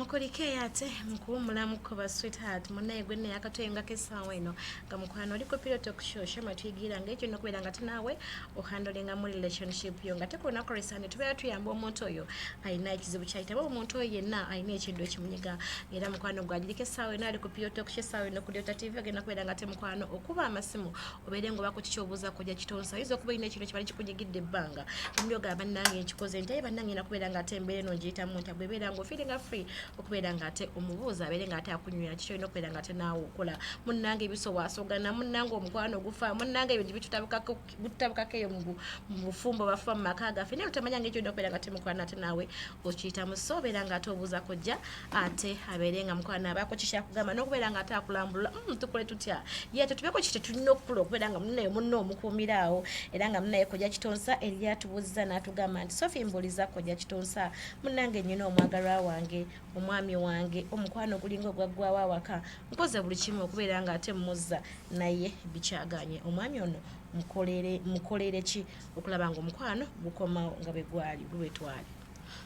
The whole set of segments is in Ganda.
mukolike yate mukuwumulamu koba sweetheart munaye gwenne yakatoyenga kesaawa eno nga mukwano oliko piloto kushosha matwigira ng'ekyo nokubeera nga tinaawe ohandolinga mu relationship yo nga tekunakoresane tubeera tuyamba omuntu oyo alina ekizibu kyayitaba omuntu oyo yenna alina ekintu ekimunyiga era mukwano gwagiriko essaawa eno ali ku piloto kusha essaawa eno ku Delta TV agenda kubeera nga temukwano okuba amasimu obeere ng'obako kikyobuuza kujja kitonsa oyinza okuba olina ekintu kibali kikunyigidde ebbanga emyoga bannange nkikoze nti aye bannange nakubeera nga ate embeera eno ngiyitamu nti bwebeera nga feelinga free okubeera nga ate omubuuza abeere nga ate akunywera kiki olina okubeera nga ate naawe okola munnange ebiso waasogana munnange omukwano gufa munnange ebintu bitutabukako eyo mu bufumbo bafa mu maka gaffe naye otamanya ng'ekyo olina okubeera nga temukwano ate naawe okiyitamu so obeera nga ate obuuza kujja ate abeere nga mukwano abaako kikyakugamba n'okubeera nga ate akulambula tukole tutya ye tetubeko kite tulina okukula okubeera nga munnaye munna omukuumiraawo era nga munnaye kojja kitonsa eryatubuuziza n'atugamba nti Sophie mbuuliza kojja kitonsa munnange nnyina omwagalwa wange omwami wange omukwano gulinga ogwaggwawo awaka nkoze buli kimu okubeera nga ate mmuzza naye bikyaganye omwami ono mukolere ki okulaba nga omukwano gukomawo nga bwe gwali bwe twali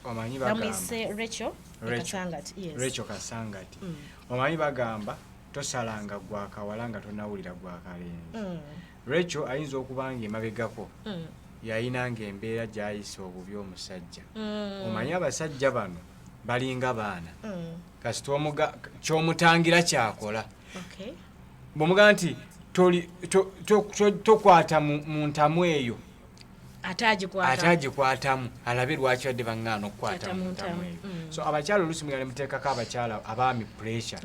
omanyi bagamba Rachel Kasangati omanyi bagamba tosalanga gwakawala nga tonawulira gwakalenzi Rachel ayinza okubanga emabegako yayinanga embeera gyayisa obubi omusajja omanyi abasajja bano balinga baana kasita kyomutangira kyakola bw'omugaa nti tokwata mu ntamu eyo ate agikwatamu alabe lwaki badde baŋŋaana okukwata mu ntamu eyo so abakyala oluusi mugale muteekako abakyala abaami pressure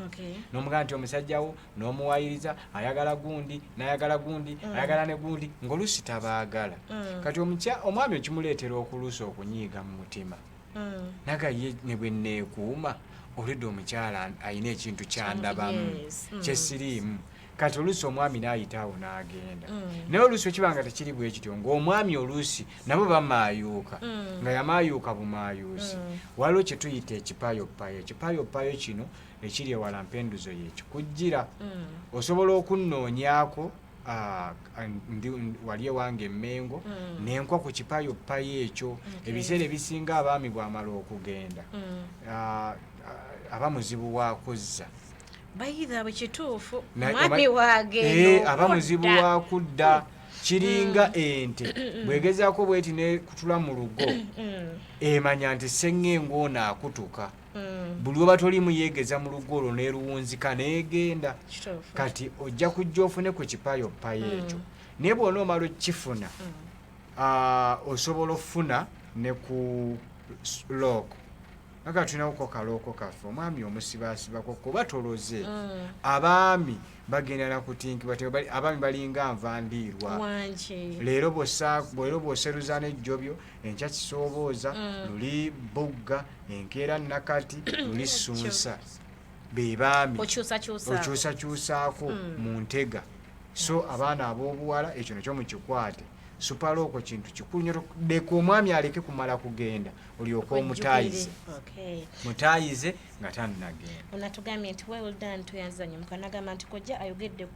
n'omugaa nti omusajja wo n'omuwayiriza ayagala gundi n'ayagala gundi ayagala ne gundi ng'oluusi tabaagala kati omwami okimuleetera okuluusa okunyiiga mu mutima naga ye ne bwe neekuuma olwedde omukyala alina ekintu kyandabamu kyesiriimu kati oluusi omwami n'ayitaawo n'agenda naye oluusi okibanga tekiri bwe kityo ng'omwami oluusi nabo bamaayuuka nga yamaayuuka bumaayuusi waliwo kye tuyita ekipayopayo kino ekiri ewala mpenduzo y'ekikujjira osobola okunnoonyaako wali ewange emmengo nenkwa ku kipayopayo ekyo ebiseera ebisinga abaami bwamala okugenda aba muzibu wakuzza bayira bwe kituufu mwami wage aba muzibu wakudda kiringa ente bwegezaako bweti nekutula mu lugo emanya nti ssengengo ono akutuka buli oba tolimu yeegeza mu lugo olwo neruwunzika neegenda kati ojja kujja ofune ku kipayopayo ekyo naye bw'ona omala okifuna osobola okufuna ne ku looko aga tunawuko kalooko kaffe omwami omusibaasibako kuba toloze abaami bagenda nakutinkibwa abaami balinga nvandiirwa leero bw'oseruza n'ejjobyo enkya kisoobooza luli bugga enkeera nakati luli ssunsa be baami okyusakyusaako mu ntega so abaana ab'obuwala ekyo nakyo mukikwate supalooko kintu kikulu nnyo leka omwami aleke kumala kugenda olyoka omutaayize nga tannagenda onatugambye nti well done tuyanzanye mukanagamba nti kojja ayogedde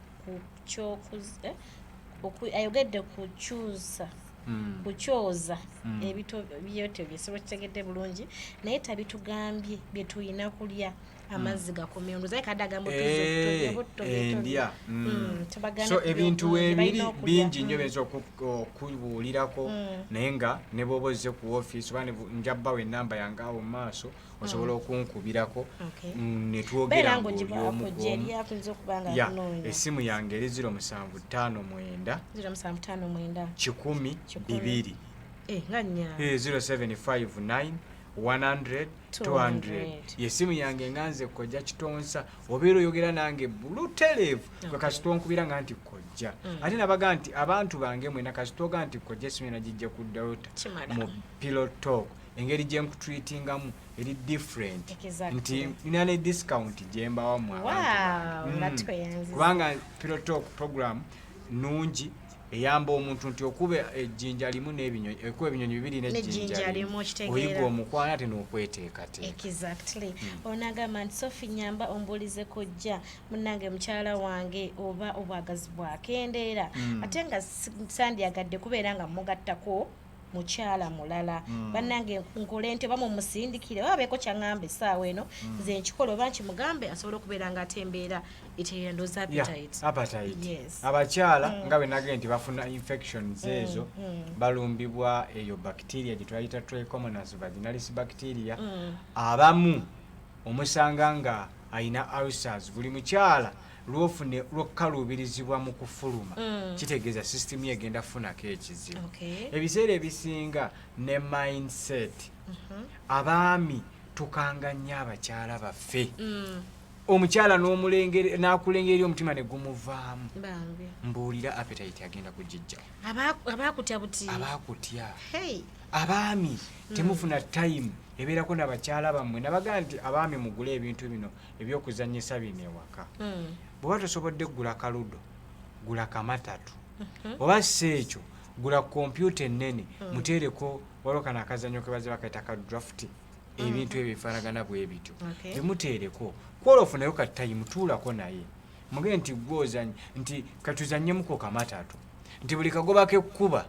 kukyoza ebito byote byesibwa kitegedde bulungi naye tabitugambye bye tulina kulya amazzi gakomye ndozaye kadagambo endya so ebintu ebiri bingi nnyo benza okubuulirako naye nga ne bw'oba ozze ku ofiisi oba njabbawo ennamba yange awo mu maaso osobola okunkubirako ne twogera ng'olyomugomu essimu yange eri 0759 10 0759 100 200 yesimu yange nganze kojja kitonsa obeera oyogera nange buluterevu kasitonkubira nga nti kojja ate nabaga nti abantu bange mwena kasitoga nti kojja esimu enagijja ku Delta mu Pillow Talk engeri gye nkutreatingamu eri different nti nina ne discount gye mbawamu abantu kubanga Pillow Talk program nungi eyamba omuntu nti okube ejjinja limu n'ebinyonyi ekuba ebinyonyi bibiri n'ejjinja limu oyiga omukwana ate n'okweteekateeka exactly onagamba nti Sophie nyamba ombuulize kojja munnange mukyala wange oba obwagazi bwakendeera ate nga sandyagadde kubeera nga mugattako mukyala mulala bannange nkole nti oba mumusindikire oba beeko kyaŋŋamba essaawa eno nze nkikola oba nkimugambe asobole okubeera nga atembeera eterera ndooza appetite. Yes. Abakyala nga bwe nagambye nti bafuna infections ezo balumbibwa eyo bacteria gye twayita Trichomonas vaginalis bacteria abamu omusanga nga ayina ulcers. Buli mukyala lwofune lwokkaluubirizibwa mu kufuluma kitegeeza system ye egenda kufunako ekizibu. Ebiseera ebisinga ne mindset abaami tukanga nnyo abakyala baffe. Omukyala n'akulengera eri omutima ne gumuvaamu mbuulira appetite agenda kugijjawo. Abaakutya buti abaakutya abaami temufuna time ebeerako n'abakyala bammwe nabagaa nti abaami mugule ebintu bino ebyokuzannyisa bino ewaka. Bw'oba tosobodde gula kaludo gula kamatatu oba si ekyo gula kompyuta ennene muteereko waliwo kano akazannyo ke baze bakaita ka draft ebintu ebyo bifaanagana bwe bityo bimuteereko kwola ofunayo ka time tuulako naye muge nti gwozannya nti katuzannyemuko kamatatu nti buli kagobako ekkuba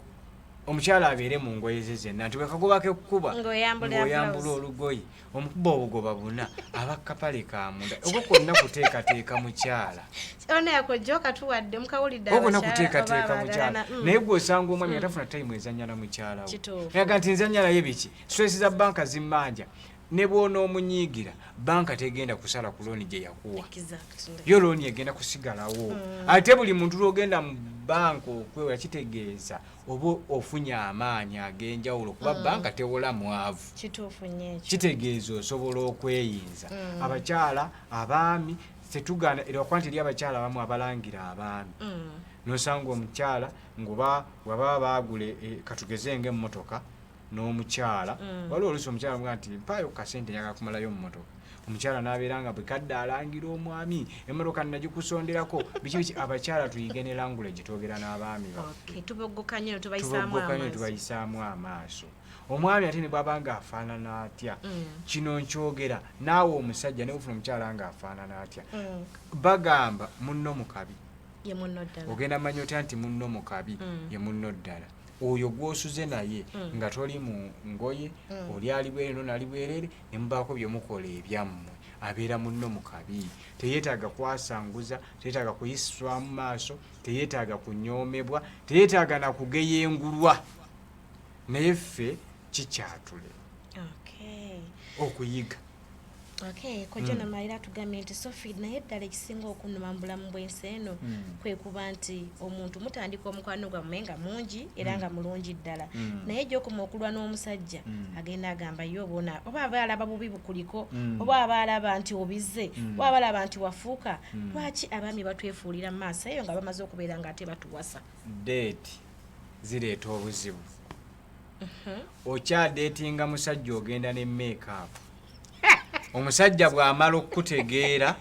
omukyala abeere mu ngoye ze zenna nti bwe kagobako ekkuba ng'oyambula olugoye omukuba obugoba buna aba kapale ka munda ogwo kwonna kuteekateeka mukyala ogwonna kuteekateeka mukyala naye gw'osanga omwami atafuna time ezannya na mukyala we yaga nti nzannya naye biki stress za banka zimmanja ne bw'onoomunyiigira banka tegenda kusala ku looni gye yakuwa yo looni egenda kusigalawo ate buli muntu lw'ogenda mu banka okwewola kitegeeza oba ofunye amaanyi ag'enjawulo kuba banka tewola mwavu kitegeeza osobola okweyinza. Abakyala abaami tetugaana erakwa nti eri abakyala abamu abalangira abaami nosanga omukyala ngoba waba baagule katugeze ng'emmotoka n'omukyala waliwo oluusi omukyala muga nti mpaayo kasente njagala kumalayo mu motoka omukyala n'abeera nga bwe kadde alangira omwami emmotoka nagikusonderako biki abakyala tuyige ne language twogera n'abaami tuboggokanye tubayisaamu amaaso. Omwami ate ne bw'aba nga afaanana atya kino nkyogera naawe omusajja ne bufuna omukyala nga afaanana atya bagamba munno mukabi ogenda manya otya nti munno mukabi ye munno ddala oyo gw'osuze naye nga toli mu ngoye oli ali bwereno nali bwerere ne mubaako byemukola ebyammwe abeera munno mukabi teyeetaaga kwasanguza teyeetaaga kuyiswa mu maaso teyeetaaga kunyoomebwa teyeetaaga nakugeyengulwa naye ffe kikyatule okuyiga. Kojja namalira tugambye nti Sophie naye ddala ekisinga okunuma mu bulamu bw'ensi eno kwe kuba nti omuntu mutandika omukwano gwammwe nga mungi era nga mulungi ddala naye gy'okoma okulwa n'omusajja agenda agamba yo bona oba aba alaba bubi bukuliko oba aba alaba nti obize oba aba alaba nti wafuuka lwaki abaami batwefuulira mu maaso eyo nga bamaze okubeera nga ate batuwasa. Deeti zireeta obuzibu. Okyadeetinga musajja ogenda ne make-up omusajja bw'amala okutegeera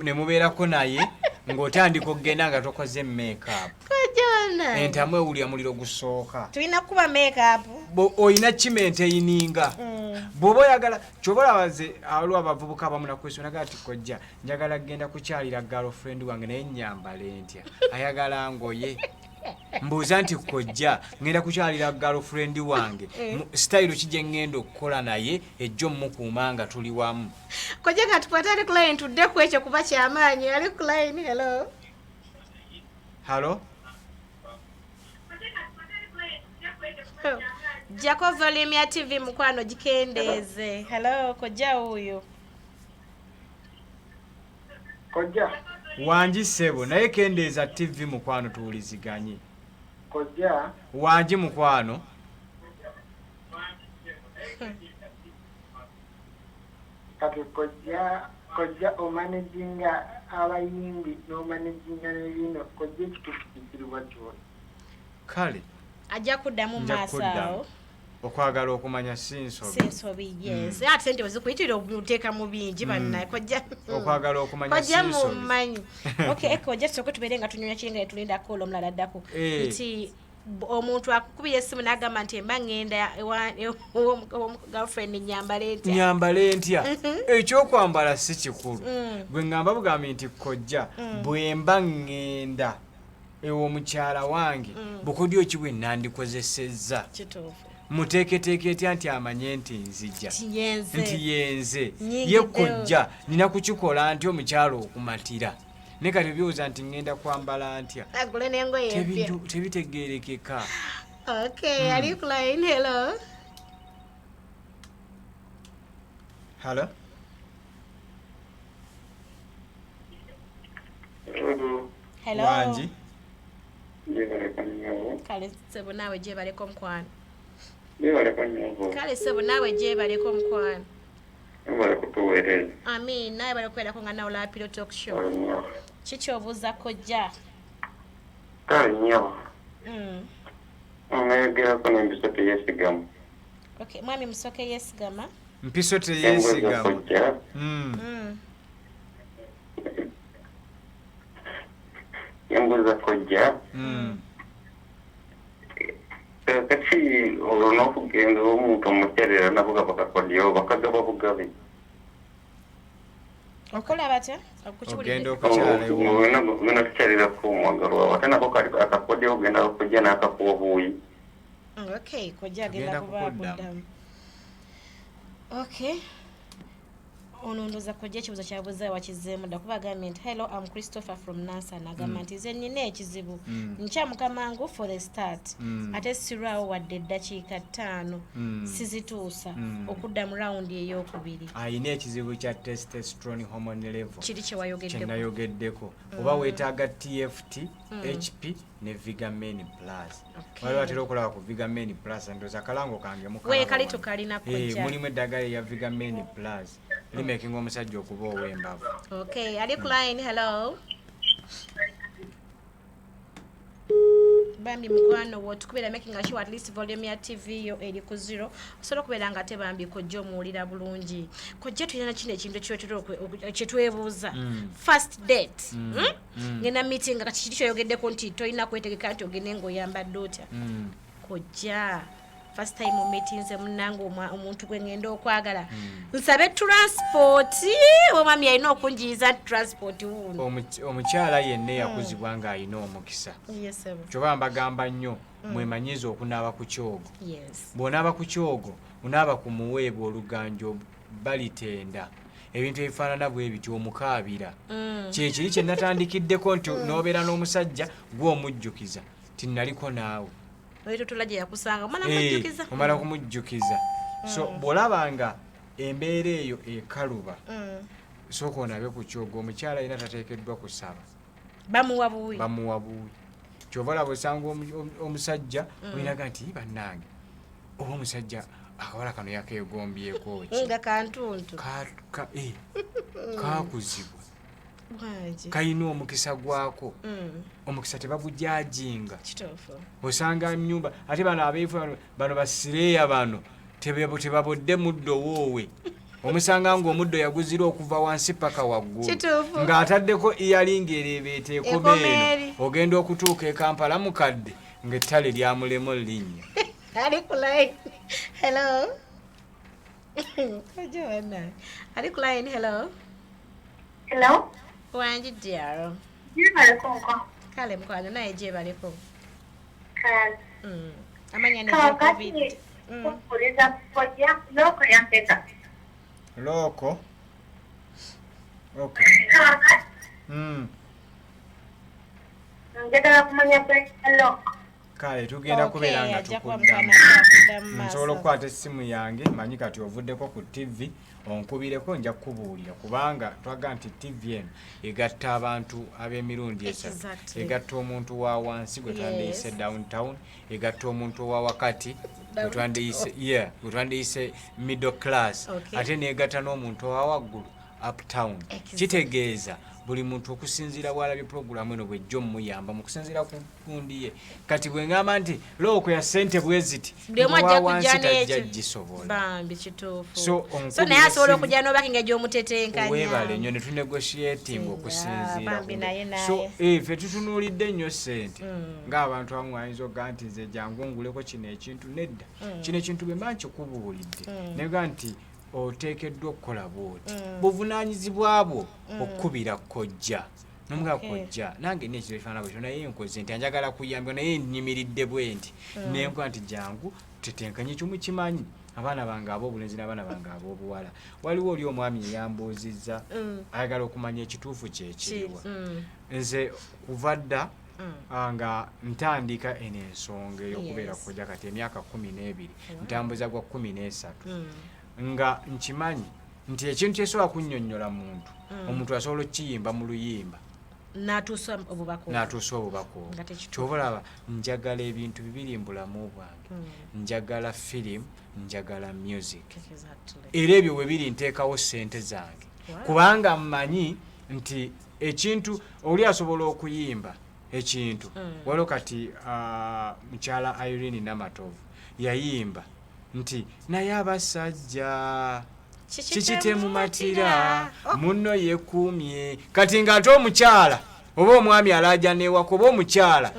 ne mubeerako naye ng'otandika okugenda nga tokoze make-up entamu ewulya muliro gusooka tulina kuba make-up oyina kimenteyininga bw'oba oyagala kyoba olabaze aliwo abavubuka abamu nakwesonagala ti kojja njagala kgenda kukyalira girlfriend wange naye nyambale ntya ayagala ngoye mbuuza nti kojja ngenda kukyalira girlfriend wange style kijye ngenda okukola naye ejjo mukuuma nga tuli wamu. Kojja nga tukwata ali client tudde ku ekyo kuba kyamaanyi ali client. Hello Jako volume ya TV mukwano gikendeeze. Hello kojja huyo kojja wanji sebo naye kendeeza TV mukwano tuwuliziganye. Kojja wanji mukwano kati kojja omanaginga abayimbi n'omanaginga n'ebino kojja ekitufikirwa kyona kale ajja kuddamu maaso awo okwagala okumanya sinsobi yes ate sente wezikuyitira obuteeka mu bingi bannaye kojja okwagala okumanya kojja mumanyi okay kojja tusooke tubeere nga tunyonya kirenga ne tulinda koola omulala addako nti omuntu akukubira essimu n'agamba nti emba ngenda girlfriend nyambale ntya ekyokwambala si kikulu gwe ngamba bugambi nti kojja bwe mba ngenda ewo mukyala wange bukodyo ki bwe nandikozesezza kituufu muteeketeeke etya nti amanye nti nzija tiyenze nti yenze Nnyingiddewo. ye kojja nina kukikola nti omukyala okumatira ne kati byowooza nti ŋŋenda kwambala ntya agule n'engoye empya tebitegeerekeka okay ali ku line hello halo hello wangi kale sebo naawe gyebaleko mukwano Nibaleka nnyo. kale sebo naawe gyebaleko mukwano Nibaleka kutuweereza. amin naye bali okubeerako nga nawe olaba Pillow Talk Show Kale nnyo. kiki obuuza kojja Kale nnyo. Nayogerako n'empiso teyeesigamu. okay mwami musoke yesigama mpiso Embuuza teyeesigamu kojja. Embuuza kojja. Kati olwo n'okugenda omuntu omukyalira nabo gaba kakodyo bakagaba bugabe. okola batya ogenda okukiwulidde okukyala ewo Genda tukyalirako omwagalwa ate nako akakodyo ogenda okujja n'akakuwa obuuyi. okay kojja agenda Agenda kuba kukuddamu. kuddamu okay ono ndooza kojja ekibuuzo kyabuuza wakizeemu dda kuba agambye nti hello am Christopher from NASA nagamba nti nze nnina ekizibu nkyamuka mangu for the start ate sirwawo wadde eddakiika 5 sizituusa okudda mu rawundi ey'okubiri ayina ekizibu kya testosterone hormone level kiri kyewayogeddeko kyenayogeddeko oba weetaaga tft hp ne vigamin plus Okay. waliwo atera okulaba ku vigamin plus ndooza akalango kange weekali tukalina kojja mulimu eddagala eya vigamin plus limakinga omusajja okuba ow'embavu okay ali ku line hello bambi mukwano wo tukubeera making sure at least volume ya tv yo eri ku 0 osobola okubeera nga te bambi kojja omuwulira bulungi kojja tulina kino ekintu kyetwebuuza first date ngenda meeting nga kiki kyoyogeddeko nti tolina kwetegeka nti ogende ng'oyambadde otya kojja first time omeetinze munnange omuntu gwe ngenda okwagala nsabe transport omwami alina okunjiriza transport wuuno omukyala yenna yakuzibwa ng'alina omukisa yes kyoba mbagamba nnyo mwemanyiza okunaaba ku kyogo yes bw'onaaba ku kyogo onaaba ku muweebwa oluganjo balitenda ebintu ebifaanana bwe bityo omukaabira kyekiri kye natandikiddeko nti n'obeera n'omusajja gw'omujjukiza tinnaliko naawe olitutula gye yakusanga omala kumujjukiza so bw'olabanga embeera eyo ekaluba sooka onabe ku kyogo omukyala yina tateekeddwa kusaba bamuwa buwi kyova olaba osanga omusajja olinaga nti bannange oba omusajja akawala kano yakeegombyeko ki nga kantuntu kakuzibwa kayina omukisa gwako omukisa tebagujajinga kituufu osanga nyumba ate bano abeefu bano basireeya bano tebabodde muddo woowe omusanga ng'omuddo yaguzira okuva wansi paka waggulu ng'ataddeko iyalinga ereebeeteeko beeno ogenda okutuuka e Kampala mukadde ng'ettale lyamulemu linnya ali ku line hello ali ku line hello Hello? wangi dyaro Gyebaleko nko. kale mukwano naye gyebaleko Kale. amanya ne Kakati covid kukuliza kujja loko yampeka. looko okay Kakati njagala kumanya bwe loko. kale tugenda kubeera nga ajja kuba tukuddamu mukwana akuddamu nsobola maaso okukwata essimu yange manyi kati ovuddeko ku tv onkubireko nja kubuulira kubanga twaga nti tv eno egatta abantu ab'emirundi esatu Exactly. egatta omuntu wa wansi gwe twandiyise downtown egatta omuntu owa wakati gwe twandiyise middle class Okay. ate negatta n'omuntu owa waggulu uptown Exactly. kitegeeza buli muntu okusinziira bwalabye puroguramu eno bwejja omuyamba mu kusinziira ku gundi ye kati bwe ngamba nti looko ya ssente bwe ziti buli omu ajja kujja tajja n'ekyo gisobola bambi kituufu So, so naye asobola okujja n'obakinga gy'omutetenkanya weebale nnyo ne tunegotiating Singa, okusinziira bambi naye naye. so ffe tutunuulidde nnyo ssente ng'abantu abamu ayinza okugaa nti nze jangu nguleko kino ekintu nedda kino ekintu bwe mba nkikubuulidde nega nti oteekeddwa okukola bwoti buvunaanyizibwa bwo okkubira kkojja nomuga kojja nange nekiro ekifaana bwekyo naye nkoze nti anjagala kuyambya naye nnimiridde bwe nti nenkola nti jangu tutenkanye kimu kimanyi abaana bange ab'obulenzi n'abaana bange ab'obuwala waliwo oli omwami eyambuuzizza ayagala okumanya ekituufu kyekiriwa nze kuva dda nga ntandika eno ensonga ey'okubeera kojja kati emyaka 12 ntambuza gwa 13 nga nkimanyi nti ekintu kyesobola kunnyonnyola muntu omuntu asobola okiyimba mu luyimba n'atuusa obubaka kyoba olaba njagala ebintu bibiri mu bulamu bwange njagala firimu njagala music era ebyo bwe biri nteekawo ssente zange kubanga mmanyi nti ekintu oli asobola okuyimba ekintu waliwo kati mukyala Irene Namatovu yayimba nti naye abasajja kikitemumatira munno yekuumye kati ng'ate omukyala oba omwami alaja newaka oba omukyala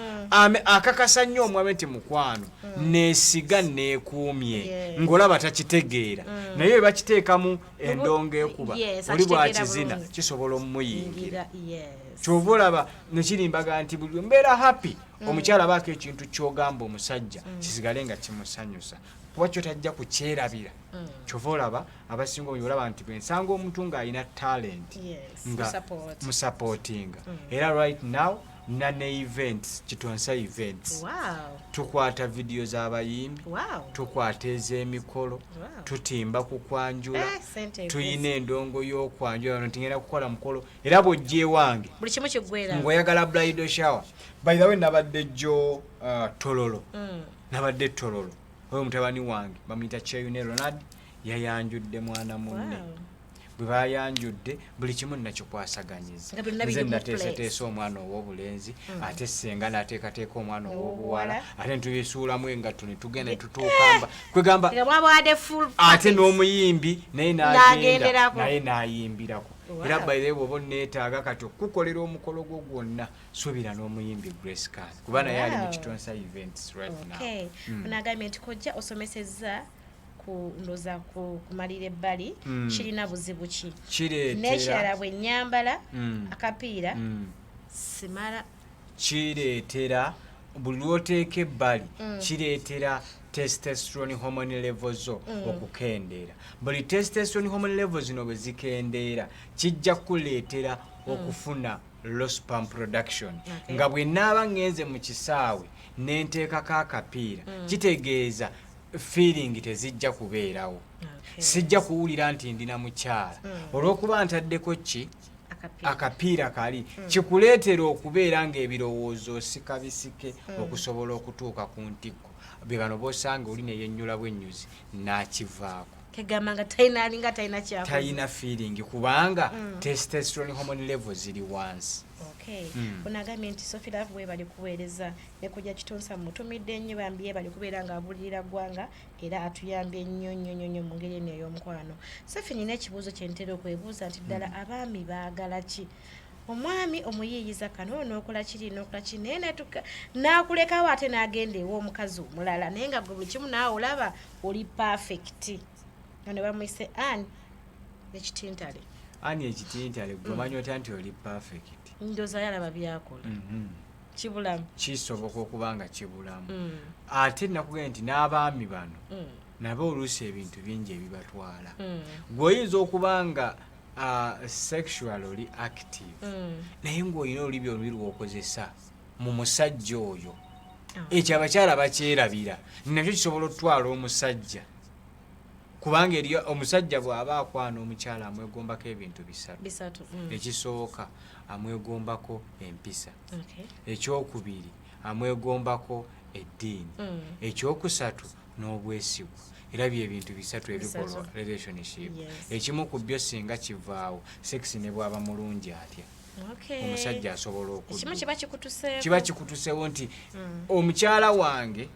akakasa nnyo omwami nti mukwano neesiga neekuumye ng'olaba takitegeera naye bwe bakiteekamu endongo ekuba oli bwakizina kisobola omumuyingira kyova olaba nekirimbaga nti buli mbeera happy omukyala baako ekintu kyogamba omusajja kisigale nga kimusanyusa kuba kyo tajja kukyerabira kyova olaba abasinga olaba nti bwensanga omuntu ng'alina talent nga musupportinga era right now nane events kitonsa events tukwata video z'abayimbi tukwata ez'emikolo tutimba ku kwanjula tuyina endongo y'okwanjula no tingenda kukola mukolo era bw'ojja ewange buli kimu kiggwera ng'oyagala bridal shower by the way nabadde jo tololo nabadde tololo oyo mutabani wange bamuyita Cheyune Ronald yayanjudde mwana munne bwe bayanjudde buli kimu nakikwasaganyiza nze nateeseteesa omwana ow'obulenzi ate senga nateekateeka omwana ow'obuwala ate ntubisuulamu engatto ne tugenda ne tutuukamba kwegamba ate n'omuyimbi naye n'agenda naye n'ayimbirako era baire bwoba neetaaga kati okukolera omukolo gwo gwonna suubira n'omuyimbi Grace Card kuba naye ali mu kitonsa events right now. Onagambye nti kojja osomesezza ndoza kumalira ebbali kirina buzibu ki n'ekirala bwe nnyambala akapiira simala kireetera buli lwoteeka ebbali kireetera testosterone hormone levels okukendeera buli testosterone hormone levels zino bwe zikendeera kijja kuleetera okufuna low sperm production nga bwe naaba ngenze mu kisaawe nenteekako akapiira kitegeeza feeling tezijja kubeerawo sijja kuwulira nti ndina mukyala olw'okuba ntaddeko ki akapiira kali kikuleetera okubeera ng'ebirowoozo sikabisike okusobola okutuuka ku ntikko bye bano b'osanga oli neyennyula bwennyuzi n'akivaako kegamba nga talina kyakoze talina feeling kubanga testosterone hormone level ziri wansi. Onagambye nti Sophie Love bwe bali kuweereza ne kujja kitonsa mutumidde nnyo bambiye bali kubeera nga abulira ggwanga era atuyambye nnyo mu ngeri eno ey'omukwano. Sophie nina ekibuuzo kye ntera okwebuuza nti ddala abaami baagala ki? Omwami omuyiiyiza kano n'okola kiri n'okola kiri naye n'akulekawo ate n'agenda ew'omukazi omulala naye nga buli kimu naawe olaba oli perfect. Ne bamuyise Anne ekitintale. Anne ekitintale gwomanyi otya nti oli perfect. Ndoza yalaba byakola. Kibulamu. Kisoboka okuba nga kibulamu. Ate nakugenda nti n'abaami bano nabo oluusi ebintu bingi ebibatwala. Gw'oyinza okuba nga sexually active naye ng'olina olubi olubi lw'okozesa mu musajja oyo ekyo abakyala bakyerabira nakyo kisobola okutwala omusajja kubanga eri omusajja bw'aba akwana omukyala amwegombako ebintu bisatu. Ekisooka amwegombako empisa, ekyokubiri amwegombako eddiini, ekyokusatu n'obwesigwa. Era by'ebintu bisatu ebikola relationship. Ekimu ku byo singa kivaawo sex ne bwaba mulungi atya omusajja asobola okudda kiba kikutuseewo nti omukyala wange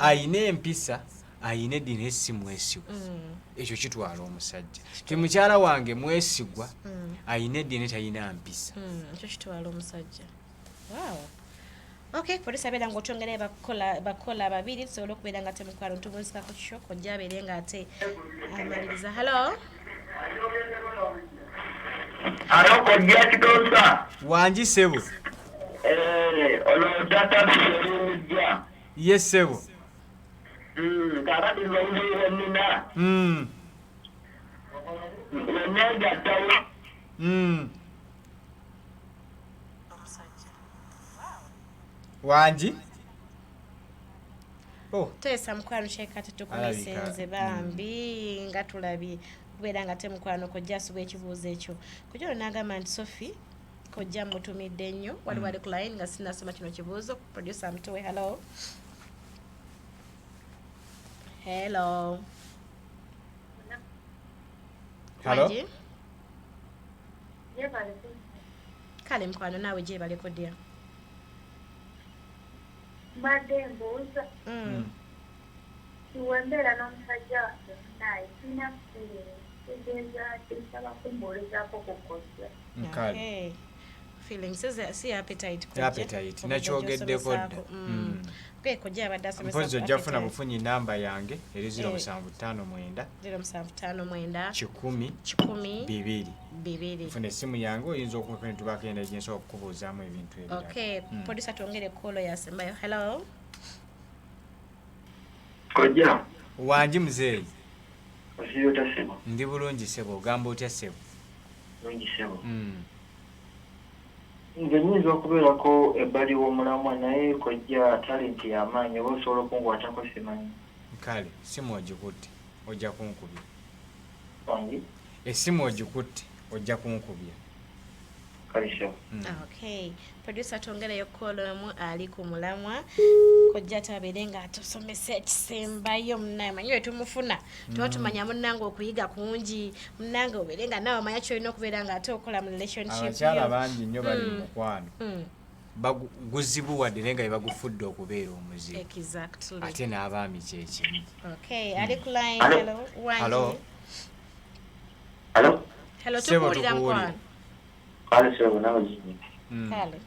ayina empisa ayina eddiini esi mwesigwa. Ekyo kitwala omusajja ti mukyala wange mwesigwa ayina eddiini tayina mpisa. Ekyo kitwala omusajja. Polisi abeera ng'otwongere bakola babiri tusobola okubeera nga temukwalo ntubunzikako kishoko ojja abeere nga ate amaliriza. Hello kojja kitonsa Wanji sebo. Ono tata mujja. Yes sebo. Kakati nzongere nina. Wenega tawo. Wanji? Oh. Tesa mukwano kyekati tukumisenze bambi nga tulabye kubeera nga temukwano kojja asubwa ekibuuzo ekyo kujja n'agamba nti Sophie kojja mutumidde nnyo wali wali ku line nga sinasoma kino kibuuzo producer amutowe. Hello. Hello. Hello. Wanji? Kale mukwano naawe gye baleko dya. Mbadde mbuuza kiwembeera n'omusajja wange naye sina kutegeeza kisaba kumbuulizaako kukozza. Okay. Feelings si appetite kujja. Appetite nakyogeddeko dda. Okay, kojja abadde asomesa. Mpozi ojja kufuna bufunyi namba yange eri 0759 0759 10 2 funa essimu yange oyinza okukwena tubagenda gyensobola okukubuuzaamu ebintu ebirala. Okay, producer tuongere kolo yasembayo. Hello. Kojja. Wanji muzeeyi. Osiyota sebo. Ndi bulungi sebo, ogamba otya sebo? Bulungi sebo. Nze nyinza okubeerako ebbali w'omulamwa naye kojja talenti y'amaanyi oba osobola okunkwatako simanyi. Kale simu ogikutte ojja kunkubya. Wangi? Essimu ogikutte ojja kunkubya. Kale sebo. Okay, producer tuongereyo kolo mu ali ku mulamwa kojja tabeere nga atusomesa ekisembayo munnaye manyi we tumufuna tuba tumanya munnange okuyiga kungi munnange obeere nga nawe amanya kyolina okubeera nga ate okola mu relationship. Abakyala bangi nnyo bali mu mukwano guzibuwadde naye nga bebagufudde okubeera omuzibu. Exactly. Ate n'abaami kyekimu. Okay, ali ku line. Hello. Wanji. Hello. Hello. Hello, Sebo tukuwulira mukwano. Kale sebo nawe jini. Kale.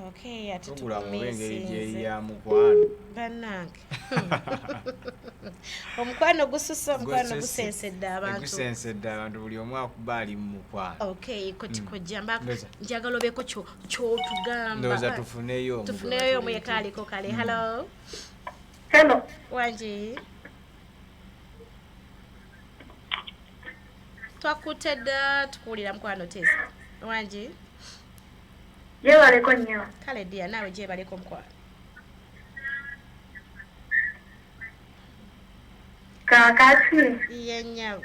Okay, ati Tugula mu engeri gyeri tukumisinze. ya mukwano. Bannange. Omukwano gususse, omukwano gusensedde abantu. Gusensedde abantu buli omu akuba ali mu mukwano. Okay, kojja mba Ndoza. njagala obeeko kyotugamba. Ndowooza tufuneyo omu. Tufuneyo omu yekaaliko kale. Hello. Hello. Wanji. Twakutte dda tukuwulira mukwano Tessa. Wanji. Yeebaleko nnyo. Kale ddiya naawe gyebaleko mukwano. Kaakati. Iye nnyabo.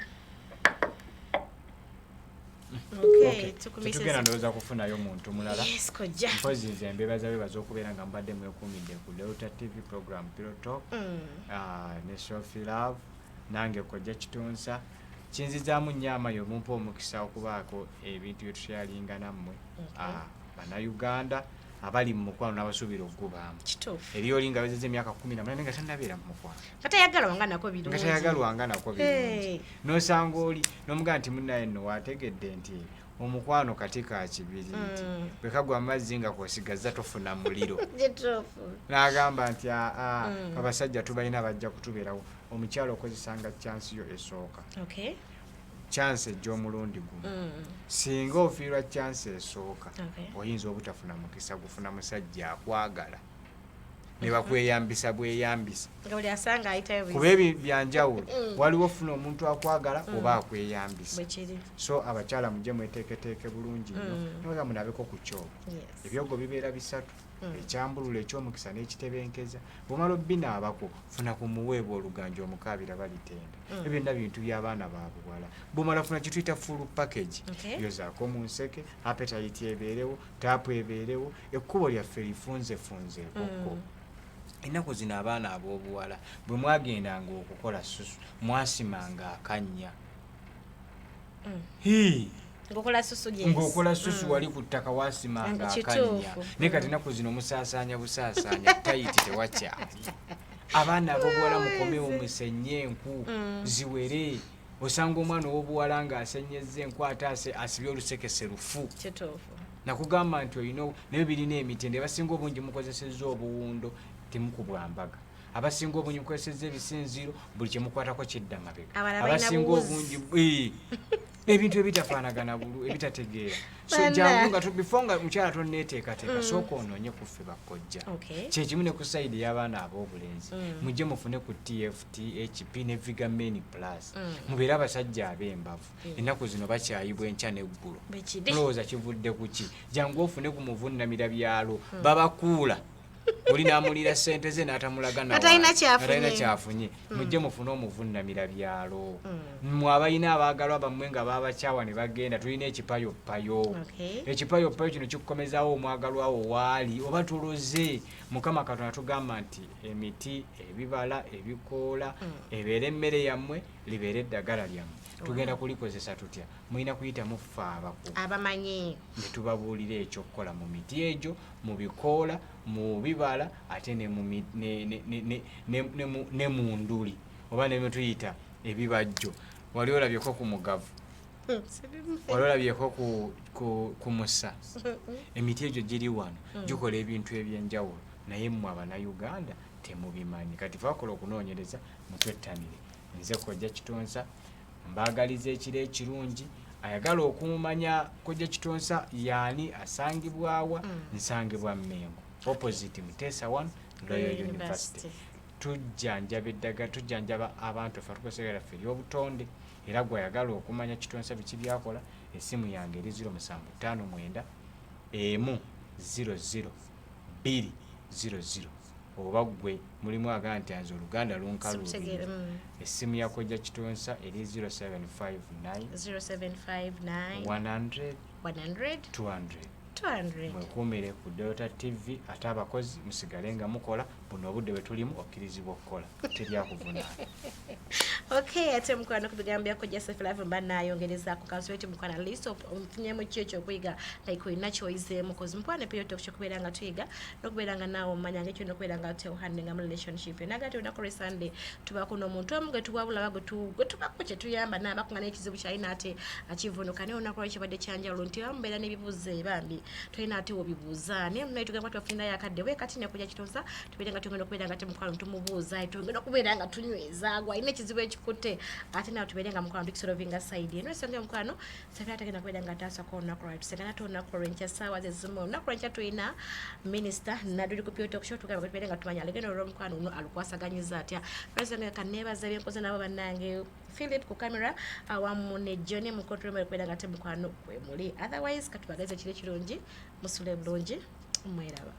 Okay, tukumisinze. Tetugenda ndowooza kufunayo muntu mulala. Yes, kojja. Mpozi nze mbebaza okubeera nga mbadde mwekuumidde ku Delta TV program Pillow Talk ne Sophie Love nange kojja kitunsa kinzizaamu nnyo amaanyi omumpa omukisa okubaako ebintu bye tusharinga nammwe Bannayuganda abali mu mukwano n'abasuubira okugubaamu. Kituufu. Eri oli nga wezezza emyaka 18 nga tannabeera mu mukwano. Katayagalwanga nako birungi. Nga tayagalwanga nako birungi. N'osanga oli n'omugaa nti munnaye nno waategedde nti omukwano kati ka kibiriiti bwe kagwa amazzi nga kwosigaza tofuna muliro. Kituufu. N'agamba nti abasajja tubalina bajja kutubeerawo omukyalo okozesanga chansi yo esooka. Okay. Chance egy'omulundi gumu. Singa ofiirwa chance esooka oyinza obutafuna mukisa gufuna musajja akwagala ne bakweyambisa bweyambisa. Nga buli asanga ayitayo kuba ebyo byanjawulo waliwo ofuna omuntu akwagala oba akweyambisa. Bwekiri. So abakyala mujje mweteeketeeke bulungi nnyo noga munabeko ku kyogo. Ebyogo bibeera bisatu. Ekyambulula ekyomukisa n'ekitebenkeza bw'omala obbinaabako funa ku muweebwa oluganja omukaabira balitenda. Ebyo byonna bintu by'abaana ba buwala. Bw'omala funa kye tuyita full package. Yozaako mu nseke, appetite ebeerewo, taapu ebeerewo, ekkubo lyaffe lifunzefunzeekokko. Ennaku zino abaana ab'obuwala bwe mwagendanga okukola susu mwasimanga akannya. Ng'okola susu wali ku ttaka waasimanga akannya. Ne kati ennaku zino musaasaanya busaasaanya tayiti tewakyali. Abaana ab'obuwala mukomewo musenye enku ziwere. Osanga omwana ow'obuwala ng'asenyezza enku ate asibye olusekese lufu. Nakugamba nti olina naye birina emitende abasinga obungi mukozesezza obuwundo temukubwambaga. Abasinga obungi mukozesezza ebisinziiro buli kye mukwatako kidda mabega. Abasinga obungi ebintu ebitafaanagana bulu ebitategeera so Bana. jangu nga before nga mukyala tonneeteekateeka sooka onoonye ku ffe bakojja Okay. kyekimu ne ku sayidi y'abaana ab'obulenzi mujje mufune ku tft hp ne vigamen plus mubeere abasajja ab'embavu ennaku zino bakyayibwa enkya n'eggulu Bekide. mulowooza kivudde ku ki jangu ofune ku muvunnamira byalo babakuula oli n'amulira ssente ze n'atamulaga Atalina kyafunye. kyafunye mujje mufune omuvunnamira byalo mmwe abalina abaagalwa bammwe nga baabakyawa ne bagenda tulina ekipayopayo Okay. ekipayopayo kino kikukomezaawo omwagalwawo waali oba tuloze mukama katonda tugamba nti emiti ebibala ebikoola ebeere emmere yammwe libeere eddagala lyammwe tugenda kulikozesa tutya mulina kuyitamu ffe abakulu Abamanyi. ne tubabuulira ekyokukola mu miti egyo mu bikoola mu bibala ate ne mu nduli oba ne tuyita ebibajjo wali olabyeko ku mugavu wali olabyeko ku musa emiti egyo giri wano gikola ebintu ebyenjawulo naye mmwe abanayuganda temubimanyi kati fakola okunoonyereza mutwettanire nze kojja kitonsa mbaagaliza ekiro ekirungi ayagala okumumanya kojja kitonsa yaani asangibwawa nsangibwa Mmengo opposite Mutesa 1 Royal University tujjanjaba eddagala tujjanjaba abantu effe tukozesera ffe ery'obutonde era gwayagala okumanya kitonsa biki byakola essimu yange eri 0759 100 oba gwe mulimu agamba nti anze oluganda lunkaluubirira essimu ya kojja kitonsa eri 0759 100 200 mwekuumire ku Delta TV ate abakozi musigale nga mukola buno obudde bwe tulimu okkirizibwa okukola teryakuvunaana. Okay, ate mukwano kubigambya ko Joseph Live mba nayongerezaako kansweti mukwana list of mfunyemu kyo okuyiga like olina kyoyizeemu kozi mukwana period okubeera nga tuyiga n'okubeera nga naawe omanya ng'ekyo n'okubeera nga tewuhandinga mu relationship nagati olunaku lwe Sunday tubaako n'omuntu omu gwe tuwabula gwe tubako kye tuyamba n'abakunga n'ekizibu kyalina ate akivunuka naye olunaku lwekyo badde kyanjawulo nti bamubeera n'ebibuuzo ebambi tolina ate wobibuuza naye naye tugamba tubafunirayo akadde we kati nekujja kitonsa tubeere nga tugenda okubeera nga temukwano tumubuuza tugenda okubeera nga tunyweza gwe alina ekizibu ekikutte ate nawe tubeere nga mukwano tukisolovinga side eno esonga mukwano safira atagenda kubeera nga ataasako olunaku lwatu tusengana ate olunaku lwenkya ssaawa zezimu olunaku lwenkya tulina minisita naduli ku Pure Talk Show tugamba tubeere nga tumanya alegenda olw'omukwano uno alukwasaganyiza atya lwensonga kanneebaza ebyenkoze nabo bannange Philip ku kamera awamu ne Johnny mu control room kubeera nga temukwano kwe muli otherwise katubagaliza ekiro kirungi musule bulungi mweraba.